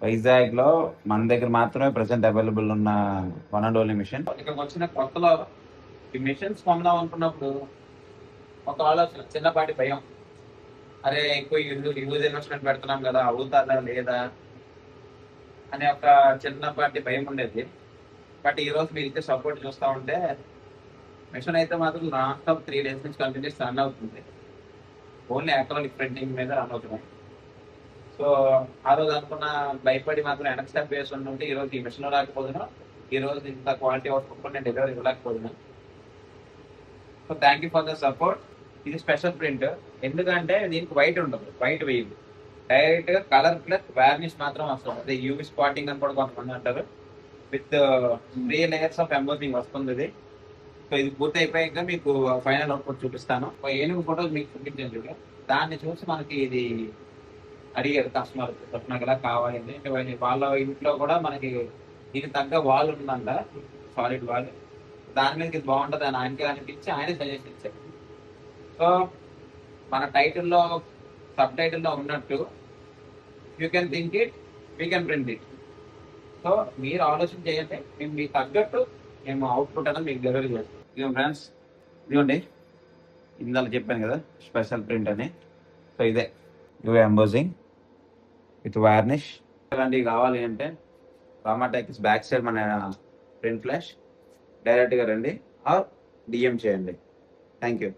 వైజాగ్లో మన దగ్గర మాత్రమే ప్రజెంట్ అవైలబుల్ ఉన్న వన్ అండ్ ఓన్లీ మిషన్. ఇక్కడికి వచ్చిన కొత్తలో ఈ మిషన్స్ కొందాం అనుకున్నప్పుడు ఒక ఆలోచన, చిన్నపాటి భయం. అరే ఎక్కువ యూజ్ ఇన్వెస్ట్మెంట్ పెడుతున్నాం కదా, అవుతుందా లేదా అనే ఒక చిన్నపాటి భయం ఉండేది. బట్ ఈ రోజు మీరు ఇచ్చే సపోర్ట్ చూస్తూ ఉంటే మిషన్ అయితే మాత్రం నాన్ స్టాప్ 3 days నుంచి కంటిన్యూస్ రన్ అవుతుంది. ఓన్లీ అక్రాలిక్ ప్రింటింగ్ మీద రన్ అవుతున్నాయి. సో ఆ రోజు అనుకున్న భయపడి మాత్రం వెనక్ స్టెప్ వేసి ఉంటే ఈ రోజు ఈ మిషన్ రాకపోతున్నా, ఈ రోజు ఇంత క్వాలిటీ అవుట్పుట్ నేను డెలివరీ ఇవ్వలేకపోతున్నా. So thank you for the support. ఇది స్పెషల్ ప్రింట్, ఎందుకంటే దీనికి వైట్ ఉండదు, వైట్ వేయదు, డైరెక్ట్ గా కలర్ ప్లస్ వార్నిష్ మాత్రం వస్తుంది. అదే యూవి స్పాటింగ్ అని కూడా కొంతమంది అంటారు. విత్ 3 layers ఆఫ్ ఎంబోసింగ్ వస్తుంది ఇది. సో ఇది పూర్తి అయిపోయాక మీకు ఫైనల్ అవుట్పుట్ చూపిస్తాను. ఏనుగు ఫోటోస్ మీకు చూపించాను, దాన్ని చూసి మనకి ఇది అడిగారు కస్టమర్, నాకు ఎలా కావాలి అంటే వాళ్ళ ఇంట్లో కూడా మనకి దీనికి తగ్గ వాల్ ఉందంట, సాలిడ్ వాల్. దాని మీద ఇది బాగుంటుంది అని ఆయనకి అనిపించి ఆయన సజెషన్ ఇచ్చారు. సో మన టైటిల్లో సబ్ టైటిల్లో ఉన్నట్టు you can think it, we can print it. So మీరు ఆలోచన చేయండి, మేము మీకు తగ్గట్టు మేము అవుట్పుట్ అనేది మీకు డెలివరీ చేస్తాం. ఇదిగో ఫ్రెండ్స్, ఇదిగోండి ఇందాక చెప్పాను కదా స్పెషల్ ప్రింట్ అని. సో ఇదే యూవీ ఎంబోజింగ్ విత్ వార్నిష్. ఇలాంటివి కావాలి అంటే రామాటెక్స్ బ్యాక్ సైడ్ మన ప్రింట్ ఫ్లాష్ డైరెక్ట్గా రండి ఆర్ డిఎం చేయండి. Thank you.